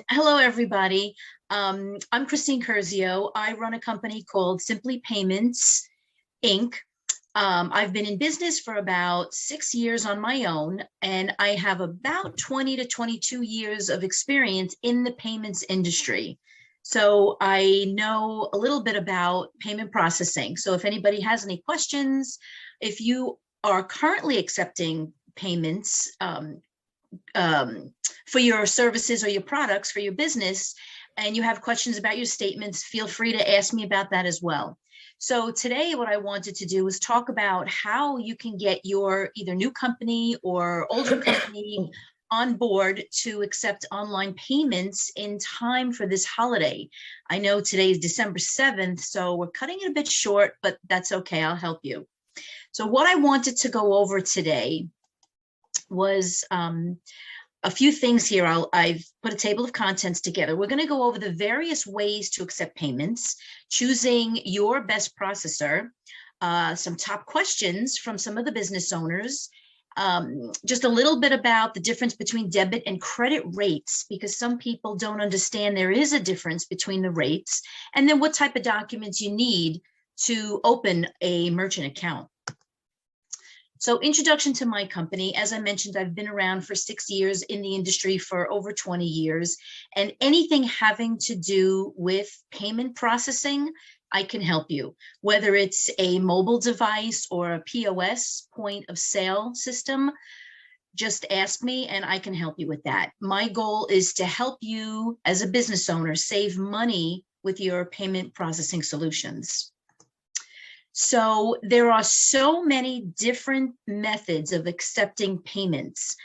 Hello, everybody. I'm Christine Curzio. I run a company called Simply Payments, Inc. I've been in business for about 6 years on my own, and I have about 20 to 22 years of experience in the payments industry. So I know a little bit about payment processing. So if anybody has any questions, if you are currently accepting payments, for your services or your products for your business, and you have questions about your statements, feel free to ask me about that as well. So today what I wanted to do is talk about how you can get your either new company or older company on board to accept online payments in time for this holiday. I know today is December 7th, so we're cutting it a bit short, but that's okay, I'll help you. So what I wanted to go over today was a few things here. I've put a table of contents together. We're going to go over the various ways to accept payments, choosing your best processor, some top questions from some of the business owners, just a little bit about the difference between debit and credit rates, because some people don't understand there is a difference between the rates, and then what type of documents you need to open a merchant account. So introduction to my company. As I mentioned, I've been around for 6 years, in the industry for over 20 years, and anything having to do with payment processing, I can help you. Whether it's a mobile device or a POS, point of sale system, just ask me and I can help you with that. My goal is to help you as a business owner save money with your payment processing solutions. So there are so many different methods of accepting payments.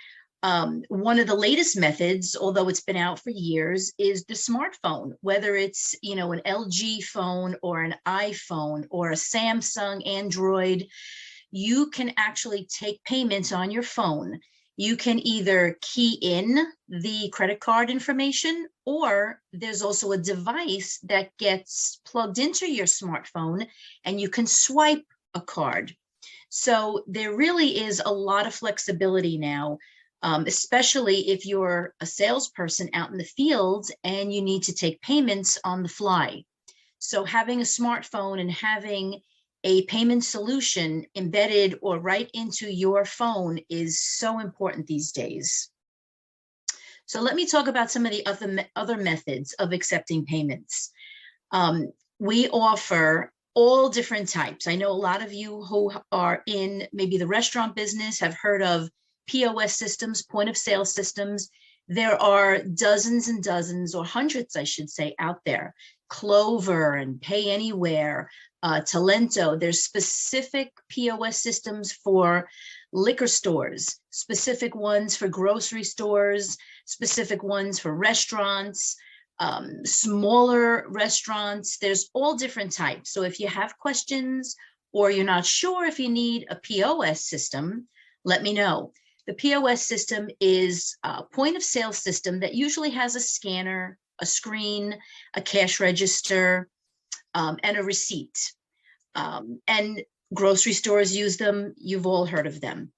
One of the latest methods, although it's been out for years, is the smartphone. Whether it's, an LG phone or an iPhone or a Samsung Android, you can actually take payments on your phone. You can either key in the credit card information, or there's also a device that gets plugged into your smartphone and you can swipe a card. So there really is a lot of flexibility now, especially if you're a salesperson out in the field and you need to take payments on the fly. So having a smartphone and having a payment solution embedded or right into your phone is so important these days. So let me talk about some of the other methods of accepting payments. We offer all different types. I know a lot of you who are in maybe the restaurant business have heard of POS systems, point of sale systems. There are dozens and dozens, or hundreds, I should say, out there. Clover and Pay Anywhere, Talento. There's specific POS systems for liquor stores, specific ones for grocery stores, specific ones for restaurants, smaller restaurants. There's all different types. So if you have questions or you're not sure if you need a POS system, let me know. The POS system is a point of sale system that usually has a scanner, a screen, a cash register, and a receipt. And grocery stores use them. You've all heard of them.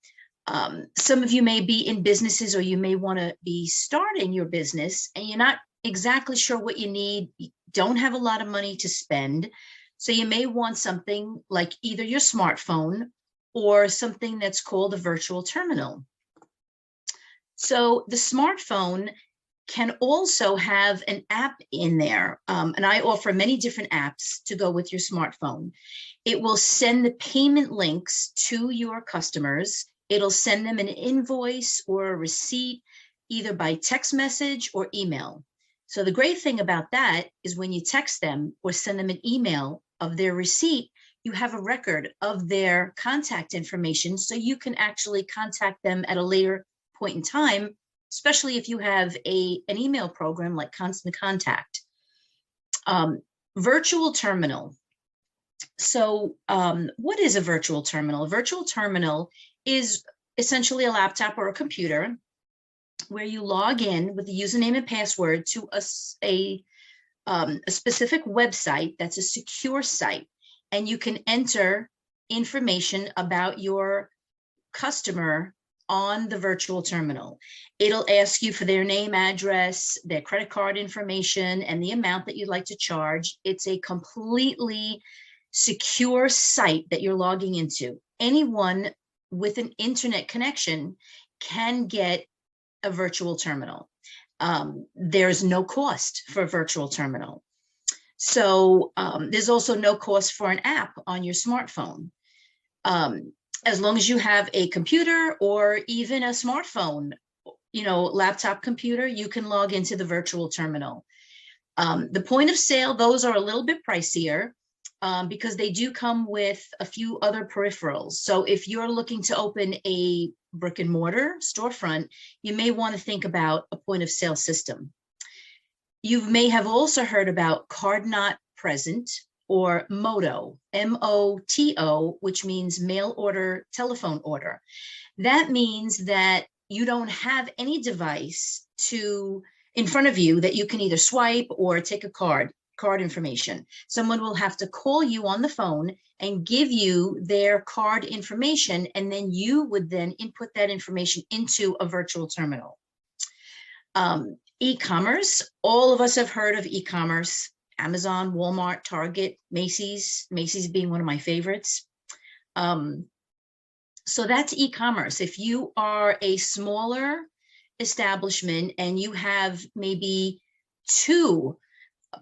Some of you may be in businesses, or you may want to be starting your business and you're not exactly sure what you need. You don't have a lot of money to spend. So you may want something like either your smartphone or something that's called a virtual terminal. So the smartphone can also have an app in there, and I offer many different apps to go with your smartphone. It will send the payment links to your customers. It'll send them an invoice or a receipt, either by text message or email. So the great thing about that is when you text them or send them an email of their receipt, you have a record of their contact information, so you can actually contact them at a later point in time, especially if you have an email program like Constant Contact. Virtual terminal. So what is a virtual terminal? A virtual terminal is essentially a laptop or a computer where you log in with the username and password to a specific website that's a secure site, and you can enter information about your customer on the virtual terminal. It'll ask you for their name, address, their credit card information, and the amount that you'd like to charge. It's a completely secure site that you're logging into. Anyone with an internet connection can get a virtual terminal. There's no cost for a virtual terminal. So there's also no cost for an app on your smartphone. As long as you have a computer or even a smartphone, laptop computer, you can log into the virtual terminal. The point of sale, those are a little bit pricier because they do come with a few other peripherals. So if you're looking to open a brick and mortar storefront, you may want to think about a point of sale system. You may have also heard about card not present, or MOTO, M-O-T-O, which means mail order, telephone order. That means that you don't have any device in front of you that you can either swipe or take a card information. Someone will have to call you on the phone and give you their card information, and then you would then input that information into a virtual terminal. E-commerce, all of us have heard of e-commerce. Amazon, Walmart, Target, Macy's being one of my favorites. So that's e-commerce. If you are a smaller establishment and you have maybe 2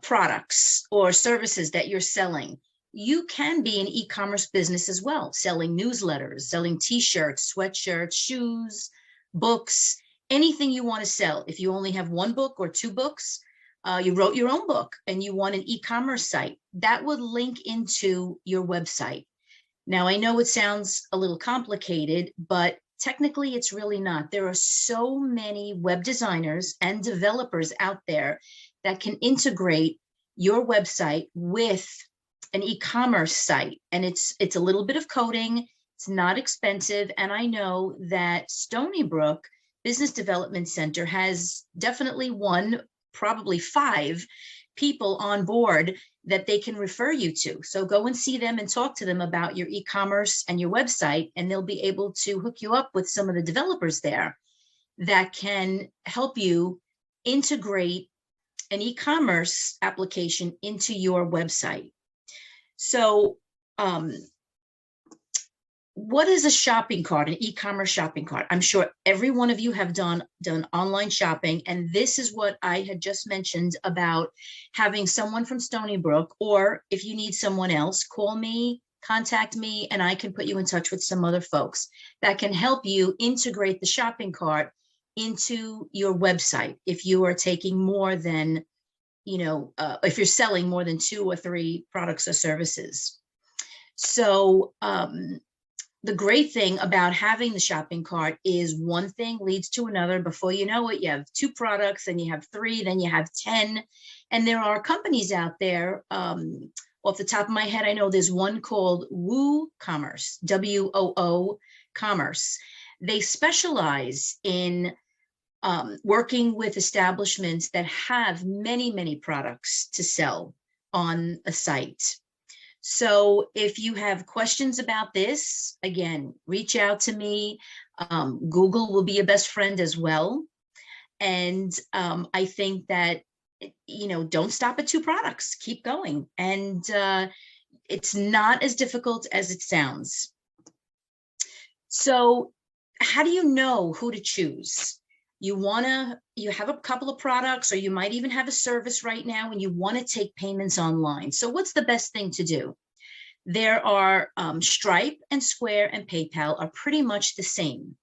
products or services that you're selling, you can be an e-commerce business as well, selling newsletters, selling t-shirts, sweatshirts, shoes, books, anything you want to sell. If you only have 1 book or 2 books, you wrote your own book and you want an e-commerce site, that would link into your website. Now, I know it sounds a little complicated, but technically it's really not. There are so many web designers and developers out there that can integrate your website with an e-commerce site. And it's a little bit of coding. It's not expensive. And I know that Stony Brook Business Development Center has definitely probably 5 people on board that they can refer you to. So go and see them and talk to them about your e-commerce and your website, and they'll be able to hook you up with some of the developers there that can help you integrate an e-commerce application into your website. So what is a shopping cart, an e-commerce shopping cart? I'm sure every one of you have done online shopping, and this is what I had just mentioned about having someone from Stony Brook, or if you need someone else, call me, contact me, and I can put you in touch with some other folks that can help you integrate the shopping cart into your website if you are taking more than, if you're selling more than 2 or 3 products or services. So the great thing about having the shopping cart is one thing leads to another. Before you know it, you have 2 products, then you have 3, then you have 10. And there are companies out there, off the top of my head, I know there's one called WooCommerce, W-O-O Commerce. They specialize in working with establishments that have many, many products to sell on a site. So if you have questions about this, again, reach out to me. Google will be your best friend as well. And I think that, don't stop at 2 products, keep going. And it's not as difficult as it sounds. So how do you know who to choose? You have a couple of products, or you might even have a service right now and you want to take payments online. So what's the best thing to do? There are Stripe and Square and PayPal are pretty much the same.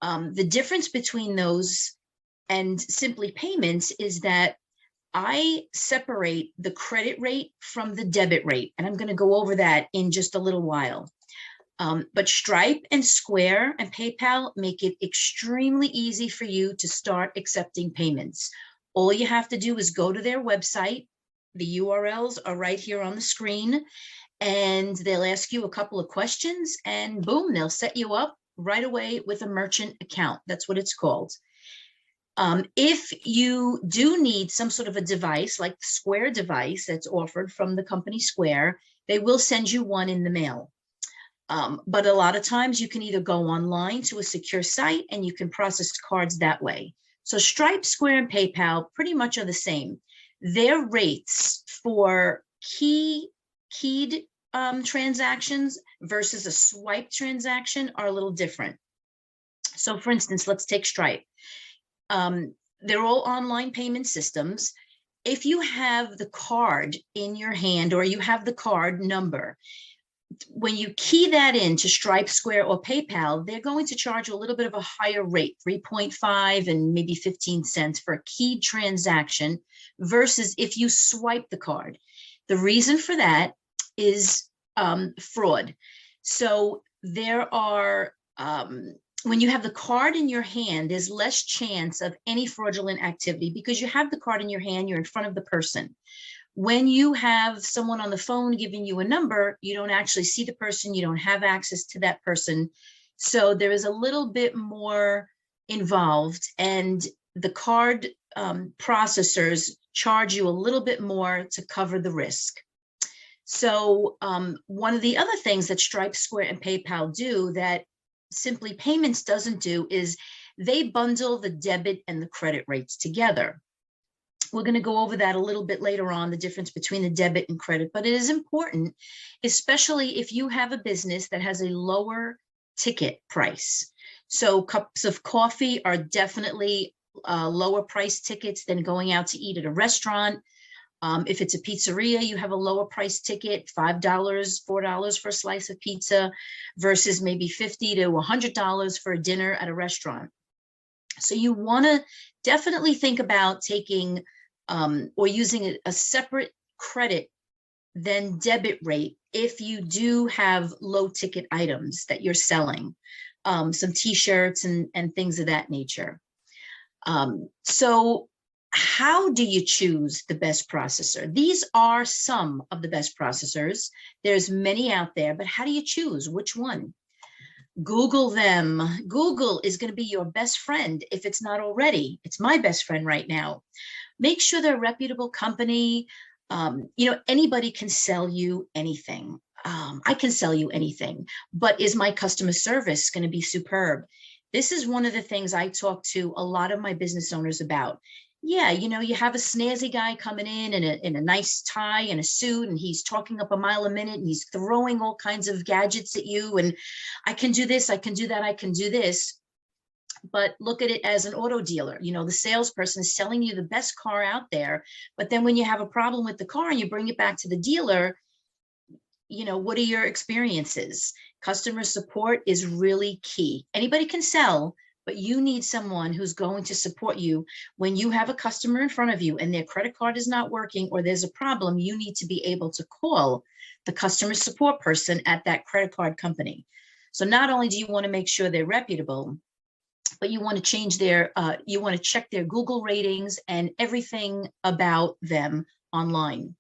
The difference between those and simply payments is that I separate the credit rate from the debit rate, and I'm going to go over that in just a little while. But Stripe and Square and PayPal make it extremely easy for you to start accepting payments. All you have to do is go to their website. The URLs are right here on the screen, and they'll ask you a couple of questions, and boom, they'll set you up right away with a merchant account. That's what it's called. If you do need some sort of a device, like the Square device that's offered from the company Square, they will send you one in the mail. But a lot of times you can either go online to a secure site and you can process cards that way. So Stripe, Square, and PayPal pretty much are the same. Their rates for keyed transactions versus a swipe transaction are a little different. So for instance, let's take Stripe. They're all online payment systems. If you have the card in your hand or you have the card number, when you key that into Stripe, Square, or PayPal, they're going to charge a little bit of a higher rate, 3.5 and maybe 15 cents for a keyed transaction versus if you swipe the card. The reason for that is fraud. So there are, when you have the card in your hand, there's less chance of any fraudulent activity because you have the card in your hand, you're in front of the person. When you have someone on the phone giving you a number, you don't actually see the person, you don't have access to that person. So there is a little bit more involved, and the card processors charge you a little bit more to cover the risk. So one of the other things that Stripe, Square, and PayPal do that Simply Payments doesn't do is they bundle the debit and the credit rates together. We're going to go over that a little bit later on, the difference between the debit and credit, but it is important, especially if you have a business that has a lower ticket price. So cups of coffee are definitely lower price tickets than going out to eat at a restaurant. If it's a pizzeria, you have a lower price ticket, $5, $4 for a slice of pizza versus maybe $50 to $100 for a dinner at a restaurant. So you want to definitely think about taking or using a separate credit than debit rate if you do have low ticket items that you're selling, some t-shirts and things of that nature. So how do you choose the best processor? These are some of the best processors. There's many out there, but how do you choose which one? Google them. Google is going to be your best friend if it's not already. It's my best friend right now. Make sure they're a reputable company. Anybody can sell you anything. I can sell you anything, but is my customer service going to be superb? This is one of the things I talk to a lot of my business owners about. Yeah, you have a snazzy guy coming in a nice tie and a suit, and he's talking up a mile a minute, and he's throwing all kinds of gadgets at you, and I can do this, I can do that, I can do this. But look at it as an auto dealer. The salesperson is selling you the best car out there, but then when you have a problem with the car and you bring it back to the dealer, what are your experiences? Customer support is really key. Anybody can sell, but you need someone who's going to support you. When you have a customer in front of you and their credit card is not working or there's a problem, you need to be able to call the customer support person at that credit card company. So not only do you want to make sure they're reputable, but you want to change you want to check their Google ratings and everything about them online.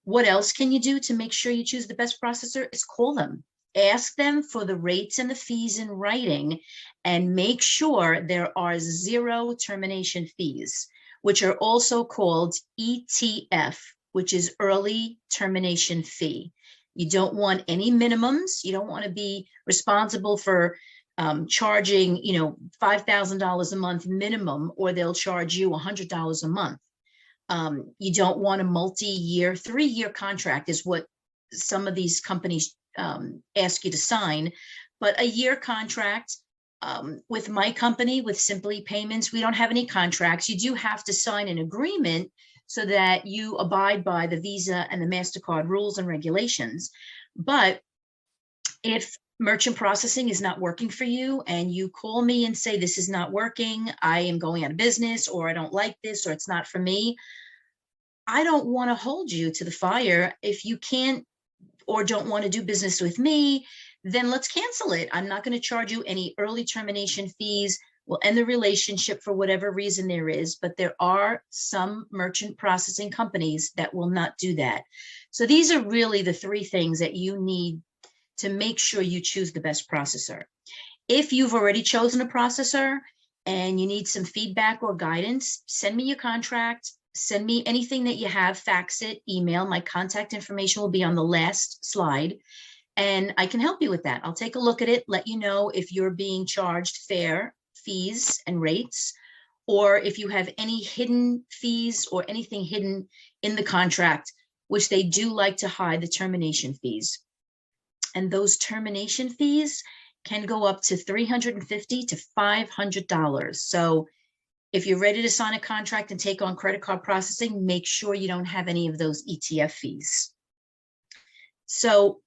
What else can you do to make sure you choose the best processor? Is call them. Ask them for the rates and the fees in writing, and make sure there are 0 termination fees, which are also called ETF, which is early termination fee. You don't want any minimums. You don't want to be responsible for charging, $5,000 a month minimum, or they'll charge you $100 a month. You don't want a multi-year, 3-year contract is what some of these companies ask you to sign, but a year contract. With my company, with Simply Payments, we don't have any contracts. You do have to sign an agreement so that you abide by the Visa and the MasterCard rules and regulations. But if merchant processing is not working for you and you call me and say, this is not working, I am going out of business, or I don't like this, or it's not for me, I don't want to hold you to the fire. If you can't or don't want to do business with me, then let's cancel it. I'm not going to charge you any early termination fees. We'll end the relationship for whatever reason there is, but there are some merchant processing companies that will not do that. So these are really the 3 things that you need to make sure you choose the best processor. If you've already chosen a processor and you need some feedback or guidance, send me your contract, send me anything that you have, fax it, email. My contact information will be on the last slide. and I can help you with that. I'll take a look at it, let you know if you're being charged fair fees and rates, or if you have any hidden fees or anything hidden in the contract, which they do like to hide, the termination fees. And those termination fees can go up to $350 to $500. So if you're ready to sign a contract and take on credit card processing, make sure you don't have any of those ETF fees. So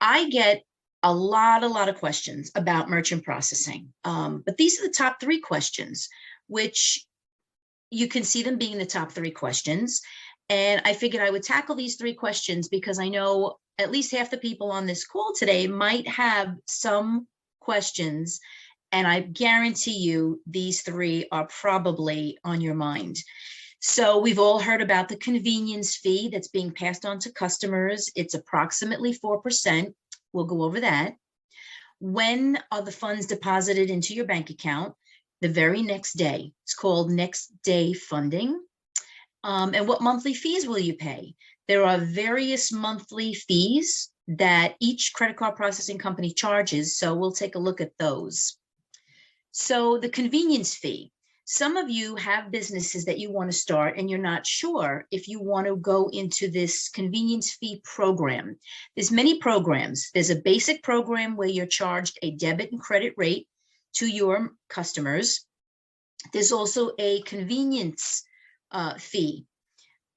I get a lot of questions about merchant processing, but these are the top 3 questions, which you can see them being the top 3 questions. And I figured I would tackle these 3 questions because I know at least half the people on this call today might have some questions, and I guarantee you these 3 are probably on your mind. So we've all heard about the convenience fee that's being passed on to customers. It's approximately 4%. We'll go over that. When are the funds deposited into your bank account? The very next day. It's called next day funding. And what monthly fees will you pay? There are various monthly fees that each credit card processing company charges, so we'll take a look at those. So the convenience fee. Some of you have businesses that you want to start and you're not sure if you want to go into this convenience fee program. There's many programs. There's a basic program where you're charged a debit and credit rate to your customers. There's also a convenience fee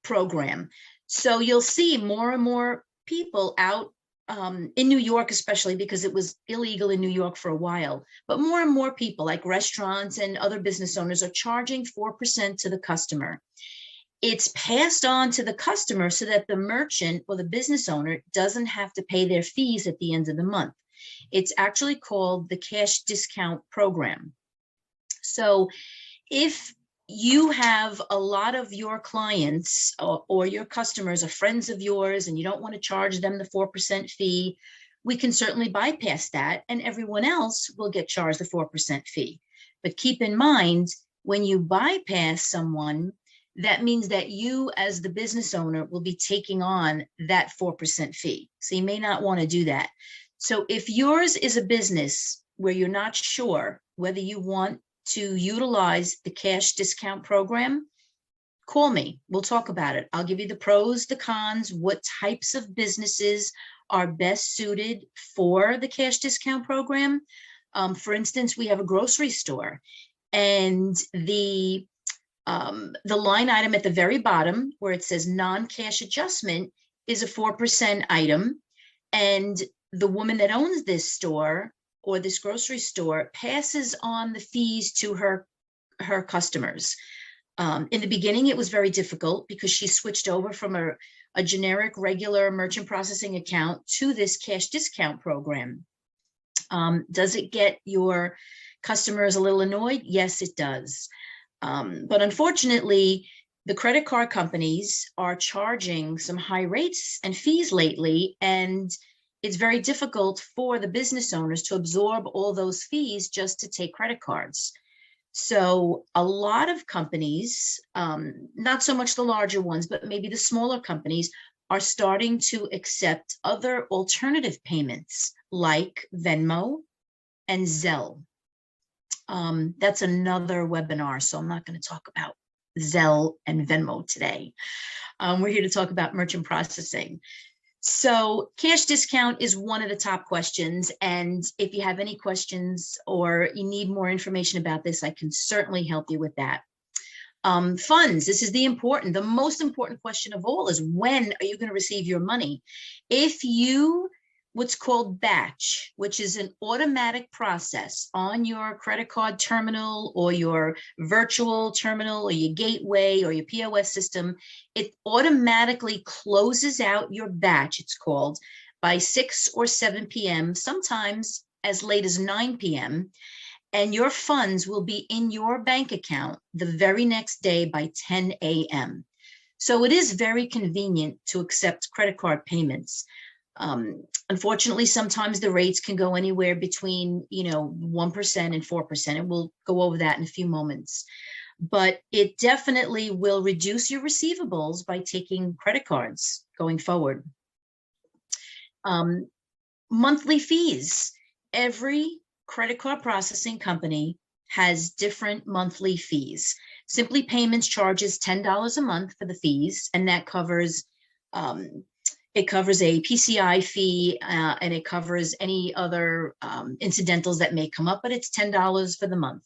program. So you'll see more and more people out in New York, especially because it was illegal in New York for a while, but more and more people like restaurants and other business owners are charging 4% to the customer. It's passed on to the customer so that the merchant or the business owner doesn't have to pay their fees at the end of the month. It's actually called the cash discount program. So if you have a lot of your clients or your customers are friends of yours and you don't want to charge them the 4% fee, we can certainly bypass that and everyone else will get charged the 4% fee. But keep in mind, when you bypass someone, that means that you as the business owner will be taking on that 4% fee. So you may not want to do that. So if yours is a business where you're not sure whether you want to utilize the cash discount program, call me. We'll talk about it. I'll give you the pros, the cons, what types of businesses are best suited for the cash discount program. For instance, we have a grocery store, and the line item at the very bottom where it says non-cash adjustment is a 4% item, and the woman that owns this store or this grocery store passes on the fees to her customers. In the beginning, it was very difficult because she switched over from a generic regular merchant processing account to this cash discount program. Does it get your customers a little annoyed? Yes, it does. But unfortunately, the credit card companies are charging some high rates and fees lately, and it's very difficult for the business owners to absorb all those fees just to take credit cards. So a lot of companies, not so much the larger ones, but maybe the smaller companies, are starting to accept other alternative payments like Venmo and Zelle. That's another webinar, so I'm not going to talk about Zelle and Venmo today. We're here to talk about merchant processing. So cash discount is one of the top questions. And if you have any questions or you need more information about this, I can certainly help you with that. Funds, this is the most important question of all is when are you going to receive your money? If you, what's called batch, which is an automatic process on your credit card terminal or your virtual terminal or your gateway or your POS system, it automatically closes out your batch, it's called, by 6 or 7 p.m., sometimes as late as 9 p.m., and your funds will be in your bank account the very next day by 10 a.m. So it is very convenient to accept credit card payments. Unfortunately, sometimes the rates can go anywhere between, 1% and 4%, and we'll go over that in a few moments. But it definitely will reduce your receivables by taking credit cards going forward. Monthly fees. Every credit card processing company has different monthly fees. Simply Payments charges $10 a month for the fees, and that covers it covers a PCI fee, and it covers any other incidentals that may come up, but it's $10 for the month.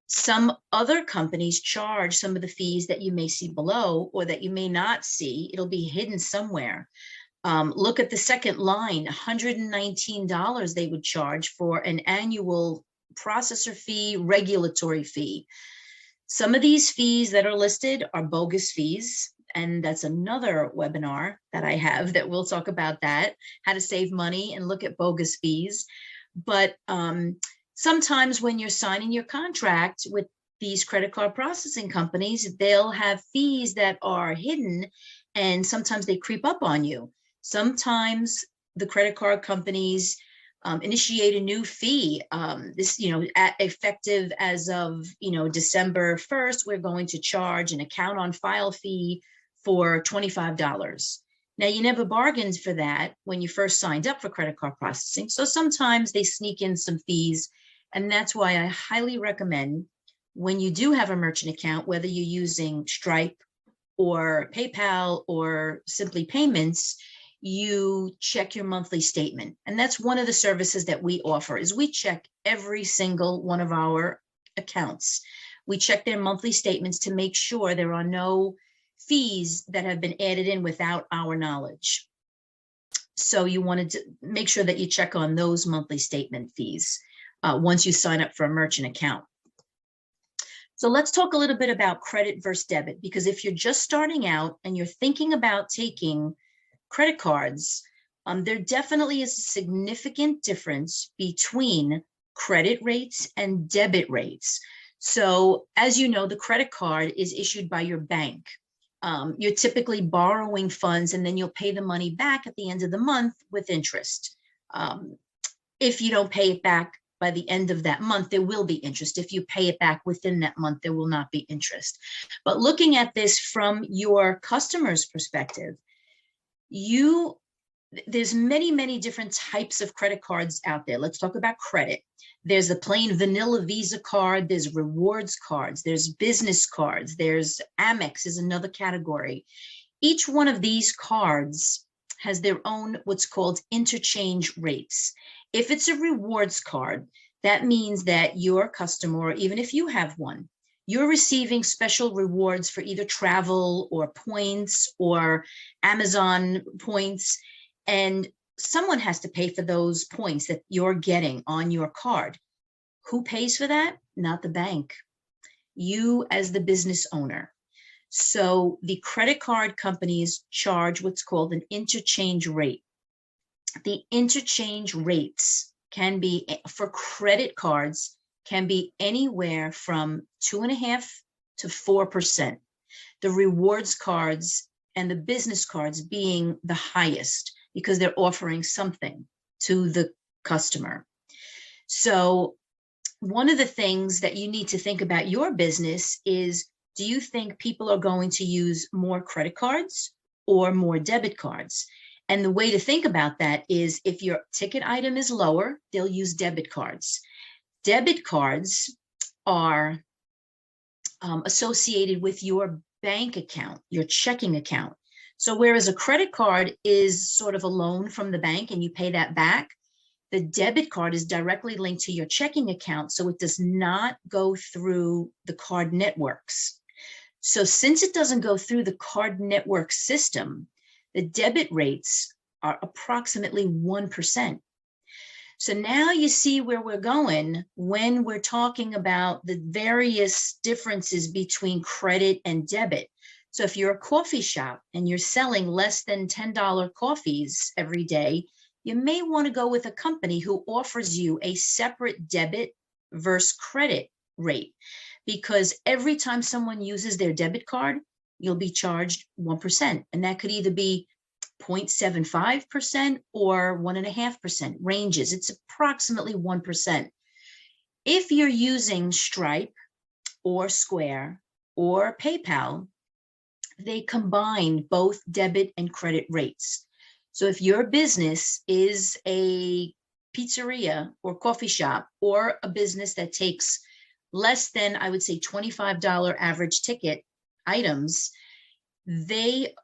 Some other companies charge some of the fees that you may see below or that you may not see. It'll be hidden somewhere. Look at the second line, $119 they would charge for an annual processor fee, regulatory fee. Some of these fees that are listed are bogus fees. And that's another webinar that I have that we'll talk about that, how to save money and look at bogus fees. But sometimes when you're signing your contract with these credit card processing companies, they'll have fees that are hidden, and sometimes they creep up on you. Sometimes the credit card companies initiate a new fee. This, effective as of, December 1st, we're going to charge an account on file fee for $25. Now, you never bargained for that when you first signed up for credit card processing. So sometimes they sneak in some fees. And that's why I highly recommend, when you do have a merchant account, whether you're using Stripe or PayPal or Simply Payments, you check your monthly statement. And that's one of the services that we offer, is we check every single one of our accounts. We check their monthly statements to make sure there are no fees that have been added in without our knowledge. So you wanted to make sure that you check on those monthly statement fees once you sign up for a merchant account. So let's talk a little bit about credit versus debit, because if you're just starting out and you're thinking about taking credit cards, there definitely is a significant difference between credit rates and debit rates. So as you know, the credit card is issued by your bank. You're typically borrowing funds, and then you'll pay the money back at the end of the month with interest. If you don't pay it back by the end of that month, there will be interest. If you pay it back within that month, there will not be interest. But looking at this from your customer's perspective, there's many different types of credit cards out there. Let's talk about credit. There's a plain vanilla Visa card, there's rewards cards, there's business cards, there's Amex is another category. Each one of these cards has their own what's called interchange rates. If it's a rewards card, that means that your customer, or even if you have one, you're receiving special rewards for either travel or points or Amazon points, and someone has to pay for those points that you're getting on your card. Who pays for that? Not the bank. You as the business owner. So the credit card companies charge what's called an interchange rate. The interchange rates can be, for credit cards, can be anywhere from 2.5% to 4%. The rewards cards and the business cards being the highest, because they're offering something to the customer. So one of the things that you need to think about your business is, do you think people are going to use more credit cards or more debit cards? And the way to think about that is, if your ticket item is lower, they'll use debit cards. Debit cards are associated with your bank account, your checking account. So whereas a credit card is sort of a loan from the bank and you pay that back, the debit card is directly linked to your checking account, so it does not go through the card networks. So since it doesn't go through the card network system, the debit rates are approximately 1%. So now you see where we're going when we're talking about the various differences between credit and debit. So if you're a coffee shop and you're selling less than $10 coffees every day, you may want to go with a company who offers you a separate debit versus credit rate, because every time someone uses their debit card, you'll be charged 1%. And that could either be 0.75% or 1.5%, ranges. It's approximately 1%. If you're using Stripe or Square or PayPal, they combine both debit and credit rates. So if your business is a pizzeria or coffee shop, or a business that takes less than, I would say, $25 average ticket items,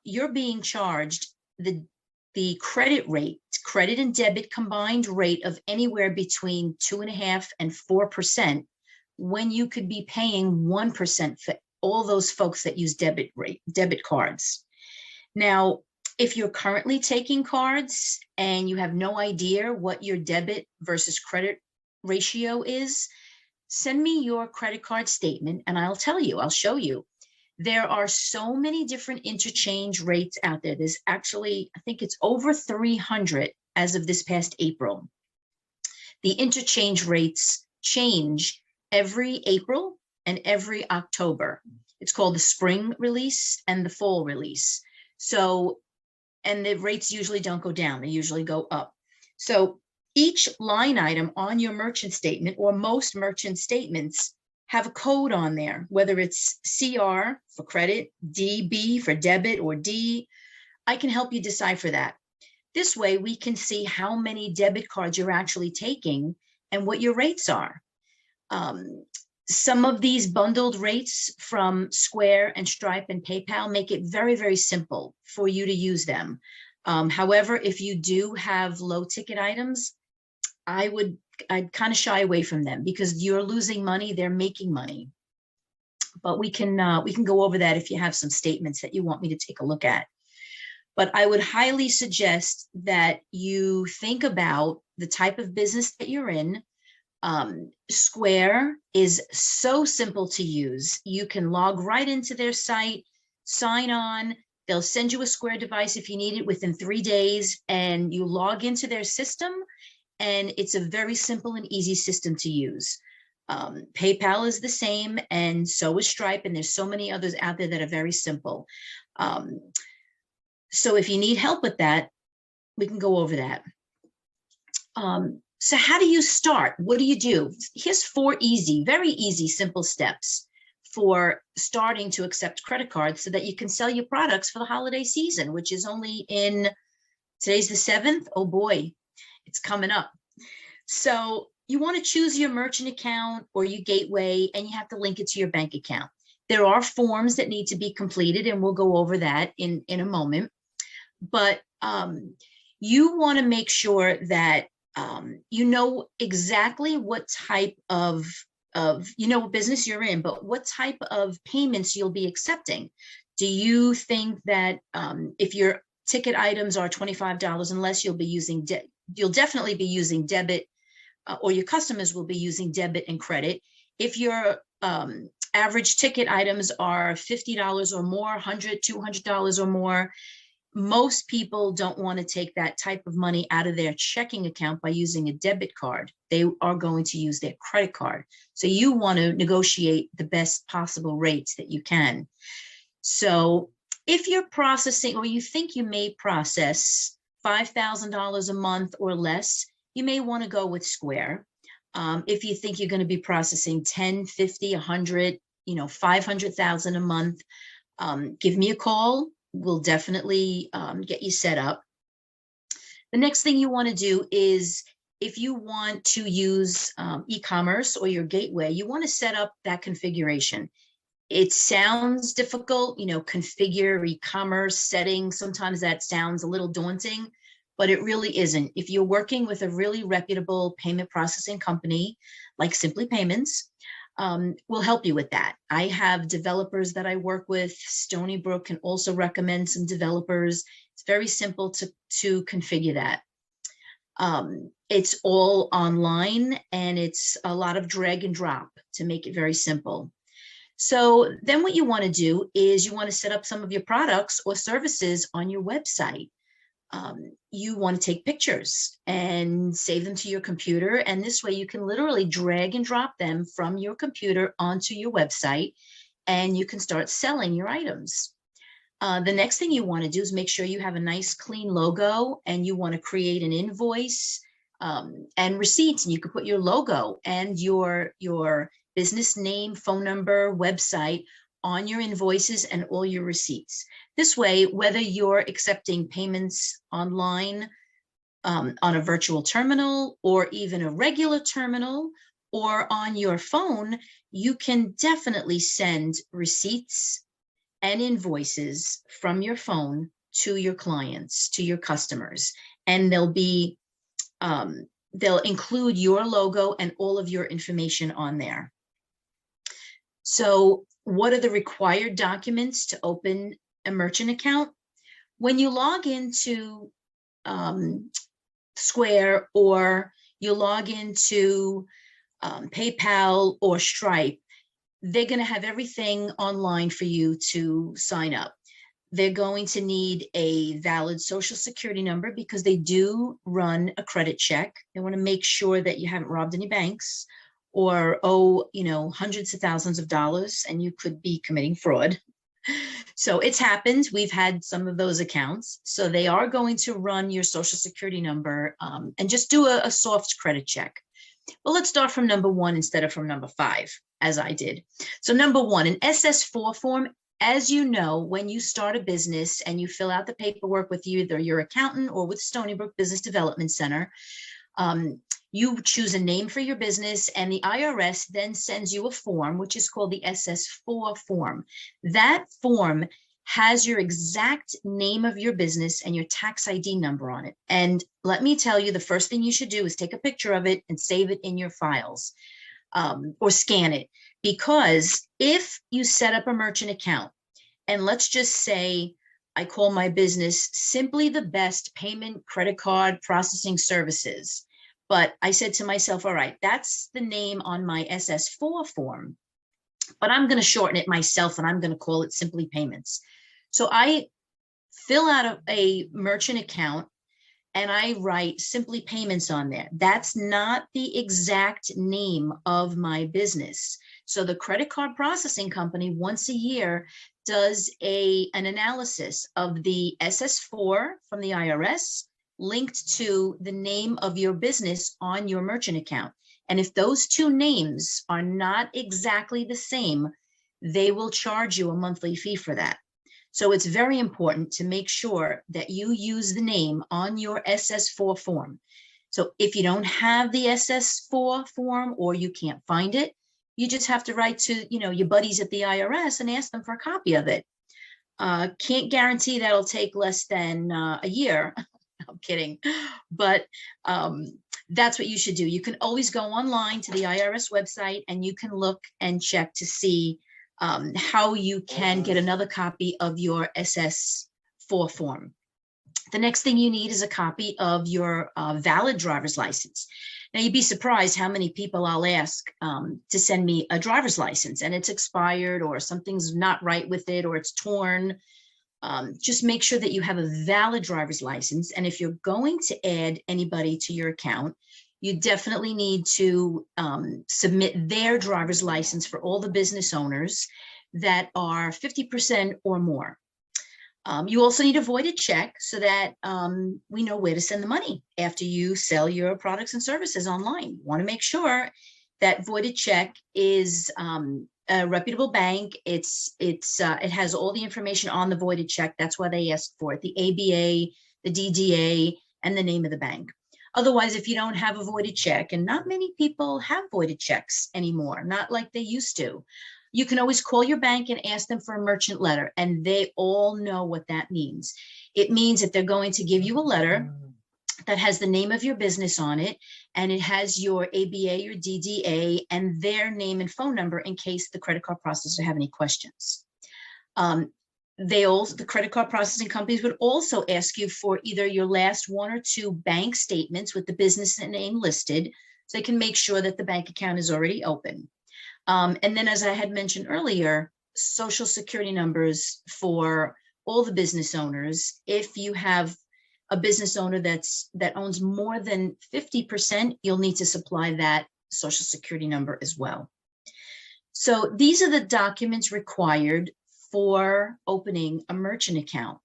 you're being charged the credit rate, credit and debit combined rate of anywhere between 2.5% and 4%, when you could be paying 1% for all those folks that use debit cards. Now, if you're currently taking cards and you have no idea what your debit versus credit ratio is, send me your credit card statement and I'll tell you, I'll show you. There are so many different interchange rates out there. There's actually, I think it's over 300 as of this past April. The interchange rates change every April and every October. It's called the spring release and the fall release. So, and the rates usually don't go down, they usually go up. So each line item on your merchant statement, or most merchant statements, have a code on there, whether it's CR for credit, DB for debit, or D. I can help you decipher that. This way we can see how many debit cards you're actually taking and what your rates are. Some of these bundled rates from Square and Stripe and PayPal make it very, very simple for you to use them. However, if you do have low ticket items, I'd kind of shy away from them, because you're losing money, they're making money. But we can go over that if you have some statements that you want me to take a look at. But I would highly suggest that you think about the type of business that you're in. Square is so simple to use. You can log right into their site, sign on. They'll send you a Square device if you need it within 3 days, and you log into their system, and it's a very simple and easy system to use. PayPal is the same, and so is Stripe, and there's so many others out there that are very simple. So if you need help with that, we can go over that. So how do you start? What do you do? Here's 4 easy, very easy, simple steps for starting to accept credit cards so that you can sell your products for the holiday season, which is only today's the 7th. Oh boy, it's coming up. So you want to choose your merchant account or your gateway, and you have to link it to your bank account. There are forms that need to be completed, and we'll go over that in a moment. But you want to make sure that you know exactly what type of what business you're in, but what type of payments you'll be accepting. Do you think that if your ticket items are $25 and less, you'll definitely be using debit, or your customers will be using debit and credit? If your average ticket items are $50 or more, $100, $200 or more, most people don't want to take that type of money out of their checking account by using a debit card. They are going to use their credit card. So you want to negotiate the best possible rates that you can. So if you're processing, or you think you may process $5,000 a month or less, you may want to go with Square. If you think you're going to be processing 10, 50, 100, 500,000 a month, give me a call. We'll definitely get you set up. The next thing you want to do is, if you want to use Ecommerce or your gateway, you want to set up that configuration. It sounds difficult, configure Ecommerce settings. Sometimes that sounds a little daunting, but it really isn't. If you're working with a really reputable payment processing company like Simply Payments, we'll help you with that. I have developers that I work with. Stony, Brook can also recommend some developers. It's very simple to configure that. It's all online, and it's a lot of drag and drop to make it very simple. So then what you want to do is you want to set up some of your products or services on your website. You want to take pictures and save them to your computer, and this way you can literally drag and drop them from your computer onto your website, and you can start selling your items. The next thing you want to do is make sure you have a nice clean logo, and you want to create an invoice and receipts, and you can put your logo and your business name, phone number, website on your invoices and all your receipts. This way, whether you're accepting payments online, on a virtual terminal, or even a regular terminal, or on your phone, you can definitely send receipts and invoices from your phone to your clients, to your customers, and they'll include your logo and all of your information on there. So what are the required documents to open a merchant account? When you log into Square, or you log into PayPal or Stripe, they're going to have everything online for you to sign up. They're going to need a valid social security number because they do run a credit check. They want to make sure that you haven't robbed any banks or owe, hundreds of thousands of dollars, and you could be committing fraud. So it's happened. We've had some of those accounts. So they are going to run your social security number and just do a soft credit check. Well, let's start from number 1 instead of from number 5, as I did. So number 1, an SS4 form. As you know, when you start a business and you fill out the paperwork with either your accountant or with Stony Brook Business Development Center, you choose a name for your business, and the IRS then sends you a form, which is called the SS4 form. That form has your exact name of your business and your tax ID number on it. And let me tell you, the first thing you should do is take a picture of it and save it in your files, or scan it. Because if you set up a merchant account, and let's just say I call my business Simply the Best Payment Credit Card Processing Services, but I said to myself, all right, that's the name on my SS4 form, but I'm going to shorten it myself and I'm going to call it Simply Payments. So I fill out a merchant account and I write Simply Payments on there. That's not the exact name of my business. So the credit card processing company once a year does an analysis of the SS4 from the IRS linked to the name of your business on your merchant account. And if those two names are not exactly the same, they will charge you a monthly fee for that. So it's very important to make sure that you use the name on your SS4 form. So if you don't have the SS4 form or you can't find it, you just have to write to, your buddies at the IRS and ask them for a copy of it. Can't guarantee that'll take less than a year. I'm kidding. But that's what you should do. You can always go online to the IRS website and you can look and check to see how you can get another copy of your SS4 form. The next thing you need is a copy of your valid driver's license. Now, you'd be surprised how many people I'll ask to send me a driver's license and it's expired or something's not right with it or it's torn. Just make sure that you have a valid driver's license. And if you're going to add anybody to your account, you definitely need to submit their driver's license for all the business owners that are 50% or more. You also need a voided check so that we know where to send the money after you sell your products and services online. You want to make sure that voided check is a reputable bank. It has all the information on the voided check. That's why they ask for it, the ABA, the DDA, and the name of the bank. Otherwise, if you don't have a voided check, and not many people have voided checks anymore, not like they used to, you can always call your bank and ask them for a merchant letter, and they all know what that means. It means that they're going to give you a letter that has the name of your business on it, and it has your ABA, your DDA, and their name and phone number in case the credit card processor have any questions. The credit card processing companies would also ask you for either your last 1 or 2 bank statements with the business name listed, so they can make sure that the bank account is already open. And then, as I had mentioned earlier, social security numbers for all the business owners. If you have a business owner that owns more than 50%, you'll need to supply that social security number as well. So these are the documents required for opening a merchant account.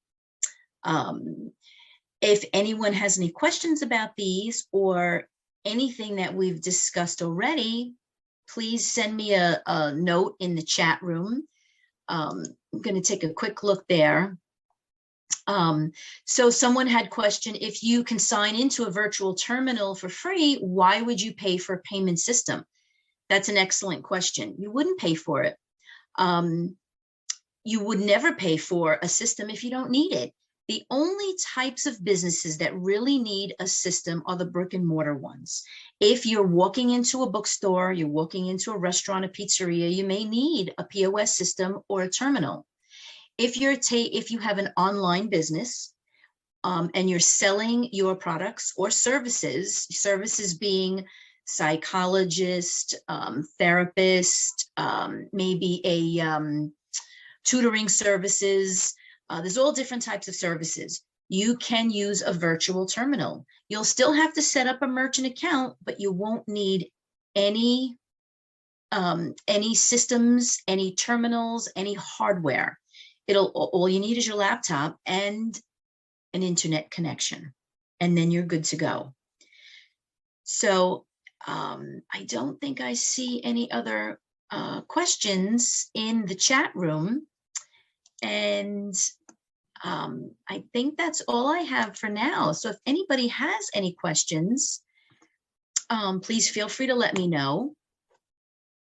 If anyone has any questions about these or anything that we've discussed already, please send me a note in the chat room. I'm going to take a quick look there. So someone had questioned, if you can sign into a virtual terminal for free, why would you pay for a payment system? That's an excellent question. You wouldn't pay for it. You would never pay for a system if you don't need it. The only types of businesses that really need a system are the brick and mortar ones. If you're walking into a bookstore, you're walking into a restaurant, a pizzeria, you may need a POS system or a terminal. If you have an online business and you're selling your products or services being psychologist, therapist, maybe a tutoring services, there's all different types of services. You can use a virtual terminal. You'll still have to set up a merchant account, but you won't need any systems, any terminals, any hardware. All you need is your laptop and an internet connection, and then you're good to go. So I don't think I see any other questions in the chat room. And I think that's all I have for now. So if anybody has any questions, please feel free to let me know.